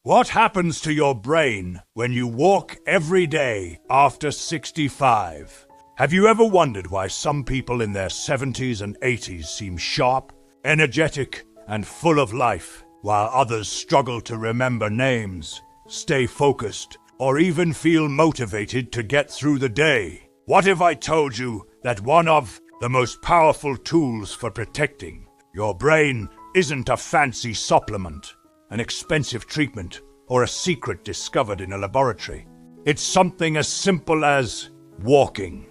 What happens to your brain when you walk every day after 65? Have you ever wondered why some people in their 70s and 80s seem sharp, energetic, and full of life, while others struggle to remember names, stay focused, or even feel motivated to get through the day? What if I told you that one of the most powerful tools for protecting your brain isn't a fancy supplement, an expensive treatment, or a secret discovered in a laboratory? It's something as simple as walking.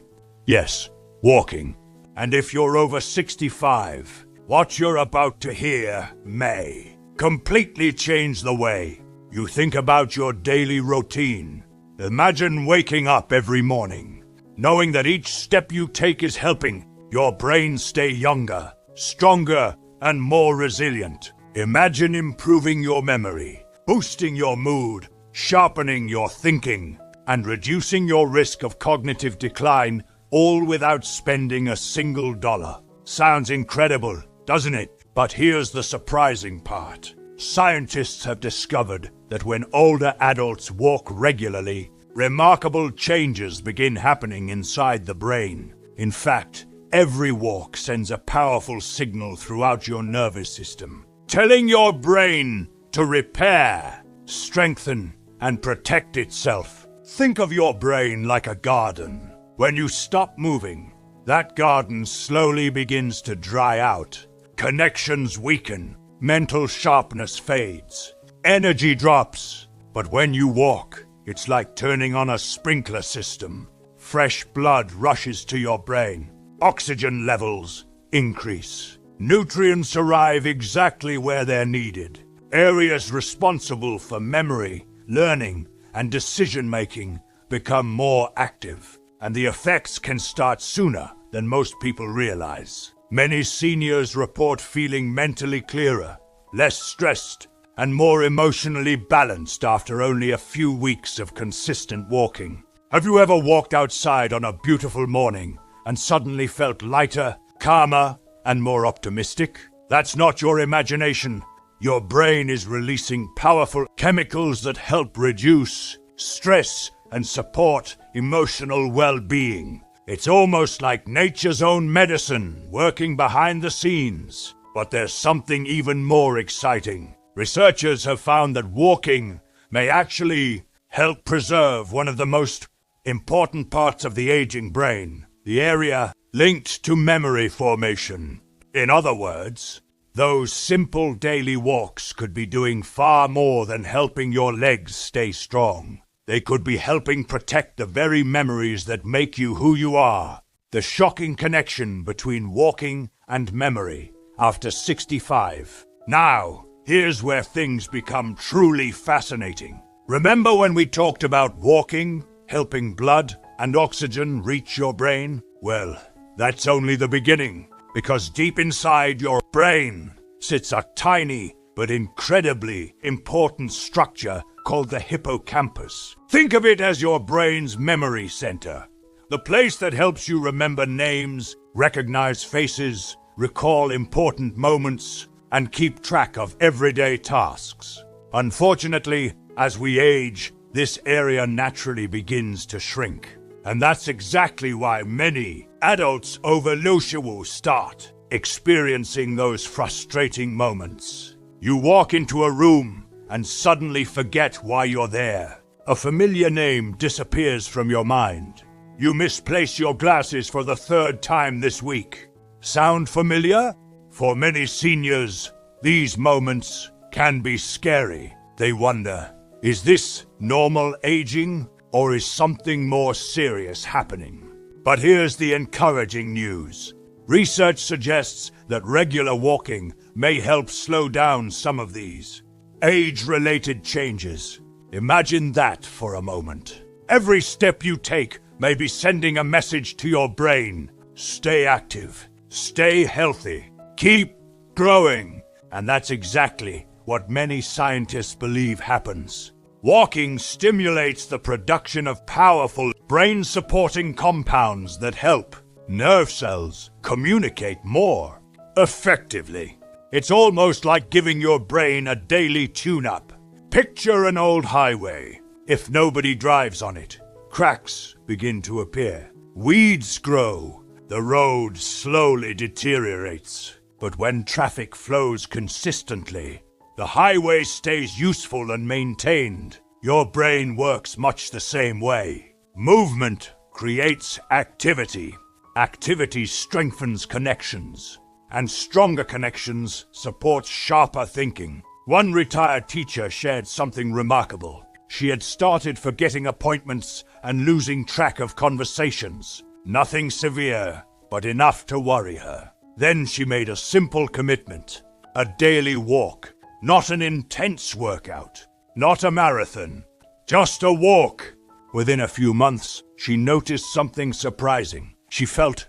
Yes, walking. And if you're over 65, what you're about to hear may completely change the way you think about your daily routine. Imagine waking up every morning, knowing that each step you take is helping your brain stay younger, stronger, and more resilient. Imagine improving your memory, boosting your mood, sharpening your thinking, and reducing your risk of cognitive decline, all without spending a single dollar. Sounds incredible, doesn't it? But here's the surprising part. Scientists have discovered that when older adults walk regularly, remarkable changes begin happening inside the brain. In fact, every walk sends a powerful signal throughout your nervous system, telling your brain to repair, strengthen, and protect itself. Think of your brain like a garden. When you stop moving, that garden slowly begins to dry out. Connections weaken, mental sharpness fades, energy drops. But when you walk, it's like turning on a sprinkler system. Fresh blood rushes to your brain. Oxygen levels increase. Nutrients arrive exactly where they're needed. Areas responsible for memory, learning, and decision-making become more active. And the effects can start sooner than most people realize. Many seniors report feeling mentally clearer, less stressed, and more emotionally balanced after only a few weeks of consistent walking. Have you ever walked outside on a beautiful morning and suddenly felt lighter, calmer, and more optimistic? That's not your imagination. Your brain is releasing powerful chemicals that help reduce stress and support emotional well-being. It's almost like nature's own medicine working behind the scenes. But there's something even more exciting. Researchers have found that walking may actually help preserve one of the most important parts of the aging brain, the area linked to memory formation. In other words, those simple daily walks could be doing far more than helping your legs stay strong. They could be helping protect the very memories that make you who you are. The shocking connection between walking and memory after 65. Now, here's where things become truly fascinating. Remember when we talked about walking, helping blood and oxygen reach your brain? Well, that's only the beginning, because deep inside your brain sits a tiny but incredibly important structure called the hippocampus. Think of it as your brain's memory center, the place that helps you remember names, recognize faces, recall important moments, and keep track of everyday tasks. Unfortunately, as we age, this area naturally begins to shrink. And that's exactly why many adults over Lushawu start experiencing those frustrating moments. You walk into a room and suddenly forget why you're there. A familiar name disappears from your mind. You misplace your glasses for the third time this week. Sound familiar? For many seniors, these moments can be scary. They wonder, is this normal aging, or is something more serious happening? But here's the encouraging news. Research suggests that regular walking may help slow down some of these age-related changes. Imagine that for a moment. Every step you take may be sending a message to your brain. Stay active, stay healthy, keep growing. And that's exactly what many scientists believe happens. Walking stimulates the production of powerful brain-supporting compounds that help nerve cells communicate more effectively. It's almost like giving your brain a daily tune-up, Picture an old highway. If nobody drives on it, cracks begin to appear. Weeds grow. The road slowly deteriorates. But when traffic flows consistently, the highway stays useful and maintained. Your brain works much the same way. Movement creates activity. Activity strengthens connections. And stronger connections support sharper thinking. One retired teacher shared something remarkable. She had started forgetting appointments and losing track of conversations. Nothing severe, but enough to worry her. Then she made a simple commitment. A daily walk. Not an intense workout. Not a marathon. Just a walk. Within a few months, she noticed something surprising. She felt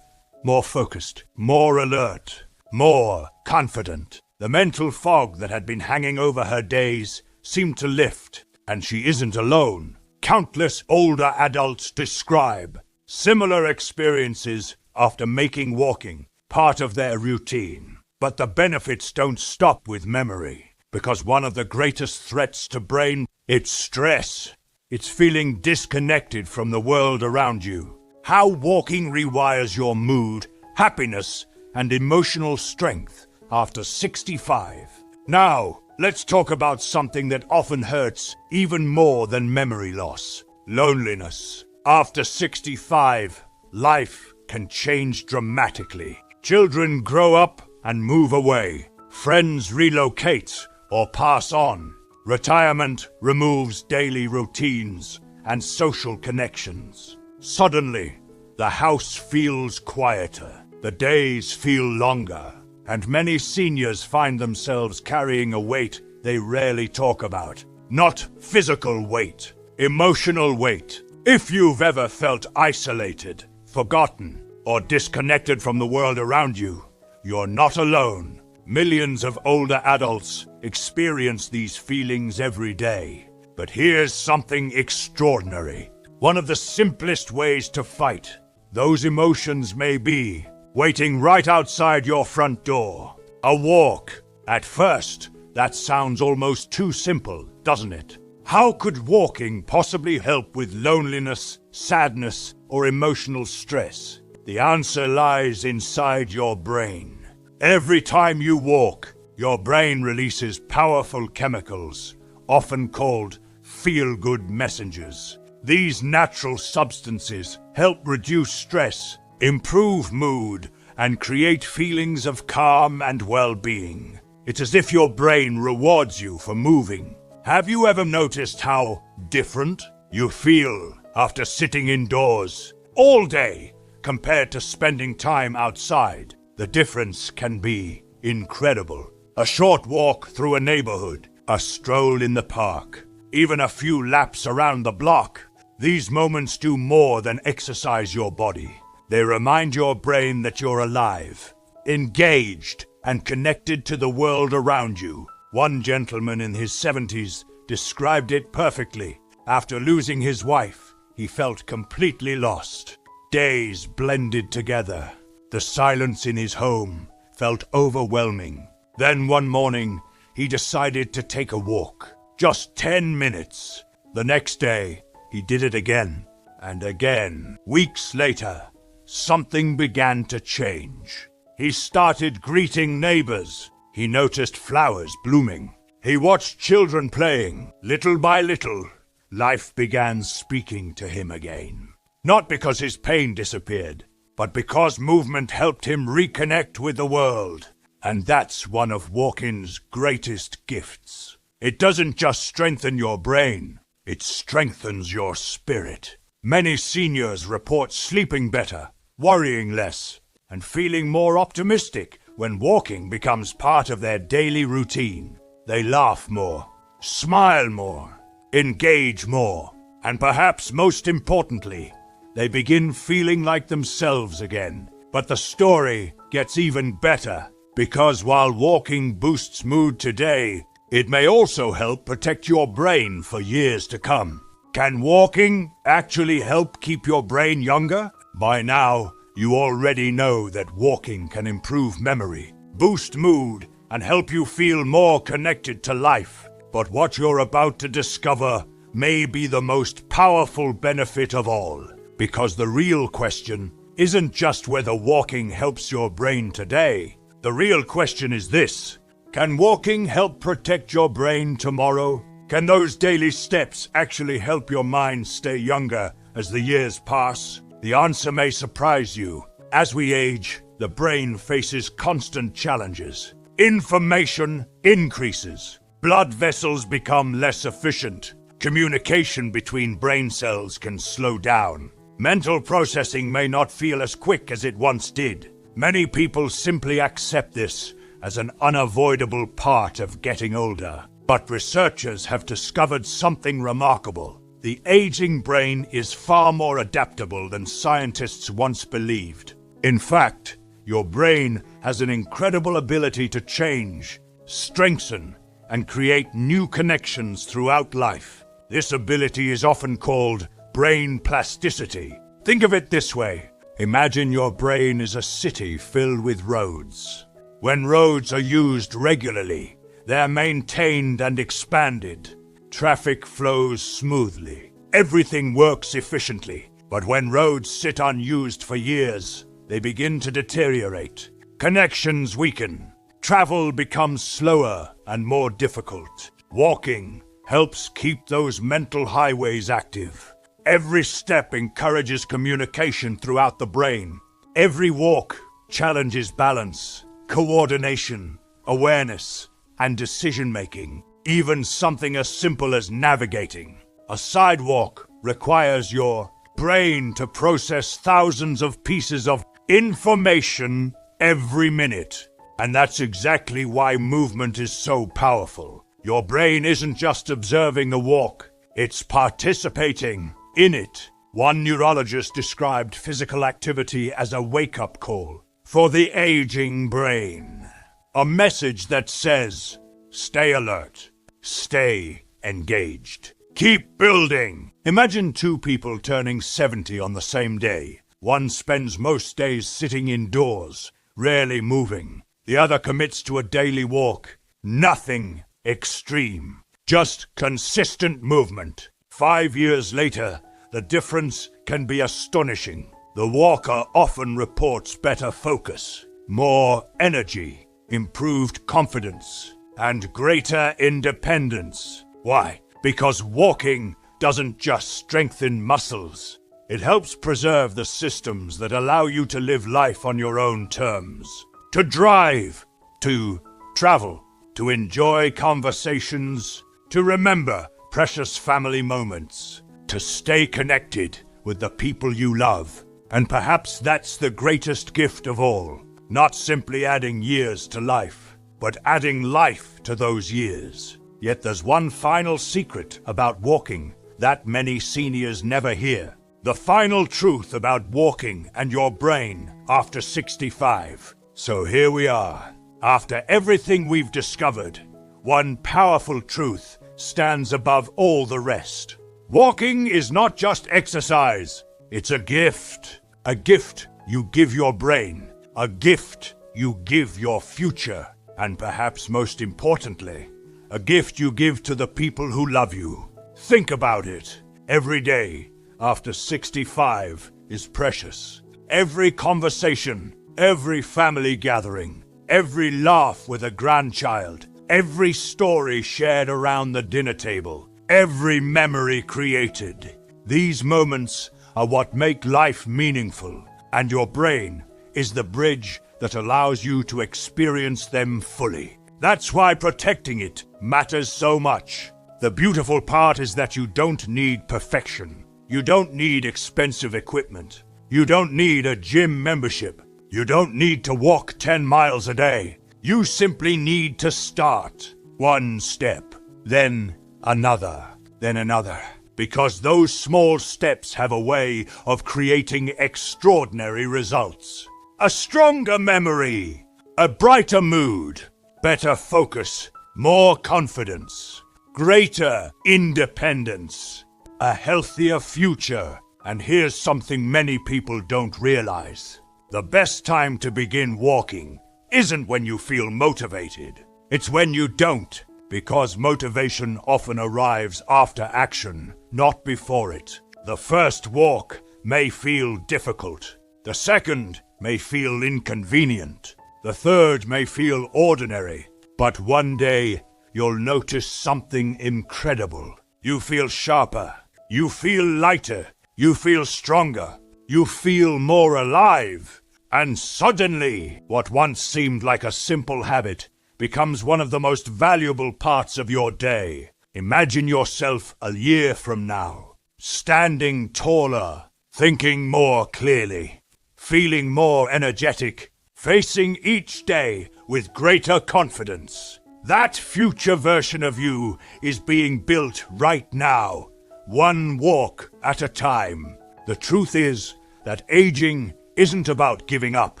more focused, more alert, more confident. The mental fog that had been hanging over her days seemed to lift. And she isn't alone. Countless older adults describe similar experiences after making walking part of their routine. But the benefits don't stop with memory, because one of the greatest threats to brain, it's stress. It's feeling disconnected from the world around you. How walking rewires your mood, happiness, and emotional strength after 65. Now, let's talk about something that often hurts even more than memory loss. Loneliness. After 65, life can change dramatically. Children grow up and move away. Friends relocate or pass on. Retirement removes daily routines and social connections. Suddenly, the house feels quieter. The days feel longer. And many seniors find themselves carrying a weight they rarely talk about. Not physical weight, emotional weight. If you've ever felt isolated, forgotten, or disconnected from the world around you, you're not alone. Millions of older adults experience these feelings every day. But here's something extraordinary. One of the simplest ways to fight those emotions may be waiting right outside your front door. A walk. At first, that sounds almost too simple, doesn't it? How could walking possibly help with loneliness, sadness, or emotional stress? The answer lies inside your brain. Every time you walk, your brain releases powerful chemicals, often called feel-good messengers. These natural substances help reduce stress, improve mood, and create feelings of calm and well-being. It's as if your brain rewards you for moving. Have you ever noticed how different you feel after sitting indoors all day compared to spending time outside? The difference can be incredible. A short walk through a neighborhood, a stroll in the park, even a few laps around the block. These moments do more than exercise your body. They remind your brain that you're alive, engaged, and connected to the world around you. One gentleman in his 70s described it perfectly. After losing his wife, he felt completely lost. Days blended together. The silence in his home felt overwhelming. Then one morning, he decided to take a walk. Just 10 minutes. The next day, he did it again and again. Weeks later, something began to change. He started greeting neighbors. He noticed flowers blooming. He watched children playing. Little by little, life began speaking to him again. Not because his pain disappeared, but because movement helped him reconnect with the world. And that's one of walking's greatest gifts. It doesn't just strengthen your brain, it strengthens your spirit. Many seniors report sleeping better, worrying less, and feeling more optimistic when walking becomes part of their daily routine. They laugh more, smile more, engage more, and perhaps most importantly, they begin feeling like themselves again. But the story gets even better, because while walking boosts mood today, it may also help protect your brain for years to come. Can walking actually help keep your brain younger? By now, you already know that walking can improve memory, boost mood, and help you feel more connected to life. But what you're about to discover may be the most powerful benefit of all, because the real question isn't just whether walking helps your brain today. The real question is this: can walking help protect your brain tomorrow? Can those daily steps actually help your mind stay younger as the years pass? The answer may surprise you. As we age, the brain faces constant challenges. Information increases. Blood vessels become less efficient. Communication between brain cells can slow down. Mental processing may not feel as quick as it once did. Many people simply accept this as an unavoidable part of getting older. But researchers have discovered something remarkable. The aging brain is far more adaptable than scientists once believed. In fact, your brain has an incredible ability to change, strengthen, and create new connections throughout life. This ability is often called brain plasticity. Think of it this way. Imagine your brain is a city filled with roads. When roads are used regularly, they're maintained and expanded. Traffic flows smoothly. Everything works efficiently. But when roads sit unused for years, they begin to deteriorate. Connections weaken. Travel becomes slower and more difficult. Walking helps keep those mental highways active. Every step encourages communication throughout the brain. Every walk challenges balance, coordination, awareness, and decision-making. Even something as simple as navigating. A sidewalk requires your brain to process thousands of pieces of information every minute. And that's exactly why movement is so powerful. Your brain isn't just observing the walk, it's participating in it. One neurologist described physical activity as a wake-up call for the aging brain. A message that says, stay alert, stay engaged, keep building. Imagine two people turning 70 on the same day. One spends most days sitting indoors, rarely moving. The other commits to a daily walk. Nothing extreme, just consistent movement. 5 years later, the difference can be astonishing. The walker often reports better focus, more energy, improved confidence, and greater independence. Why? Because walking doesn't just strengthen muscles. It helps preserve the systems that allow you to live life on your own terms. To drive, to travel, to enjoy conversations, to remember precious family moments, to stay connected with the people you love. And perhaps that's the greatest gift of all. Not simply adding years to life, but adding life to those years. Yet there's one final secret about walking that many seniors never hear. The final truth about walking and your brain after 65. So here we are. After everything we've discovered, one powerful truth stands above all the rest. Walking is not just exercise, it's a gift. A gift you give your brain, a gift you give your future, and perhaps most importantly, a gift you give to the people who love you. Think about it. Every day after 65 is precious. Every conversation, every family gathering, every laugh with a grandchild, every story shared around the dinner table, every memory created. These moments are what make life meaningful, and your brain is the bridge that allows you to experience them fully. That's why protecting it matters so much. The beautiful part is that you don't need perfection. You don't need expensive equipment. You don't need a gym membership. You don't need to walk 10 miles a day. You simply need to start. One step, then another, then another. Because those small steps have a way of creating extraordinary results. A stronger memory, a brighter mood, better focus, more confidence, greater independence, a healthier future. And here's something many people don't realize. The best time to begin walking isn't when you feel motivated. It's when you don't. Because motivation often arrives after action, not before it. The first walk may feel difficult. The second may feel inconvenient. The third may feel ordinary. But one day, you'll notice something incredible. You feel sharper. You feel lighter. You feel stronger. You feel more alive. And suddenly, what once seemed like a simple habit becomes one of the most valuable parts of your day. Imagine yourself a year from now, standing taller, thinking more clearly, feeling more energetic, facing each day with greater confidence. That future version of you is being built right now, one walk at a time. The truth is that aging isn't about giving up.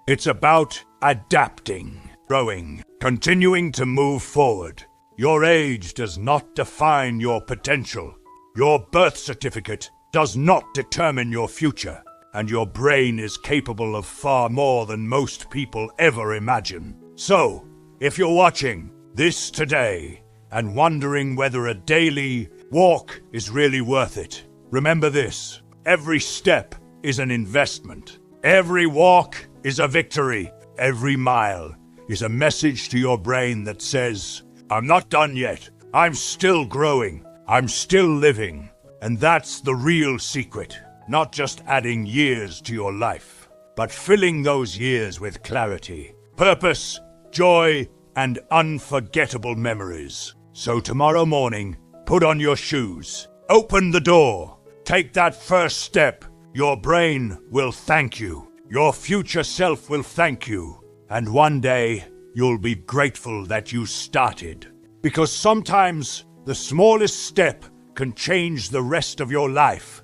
It's about adapting, growing, continuing to move forward. Your age does not define your potential. Your birth certificate does not determine your future. And your brain is capable of far more than most people ever imagine. So, if you're watching this today and wondering whether a daily walk is really worth it, remember this: every step is an investment. Every walk is a victory. Every mile is a message to your brain that says, I'm not done yet. I'm still growing. I'm still living. And that's the real secret. Not just adding years to your life, but filling those years with clarity, purpose, joy, and unforgettable memories. So tomorrow morning, put on your shoes, open the door, take that first step. Your brain will thank you. Your future self will thank you. And one day, you'll be grateful that you started. Because sometimes the smallest step can change the rest of your life.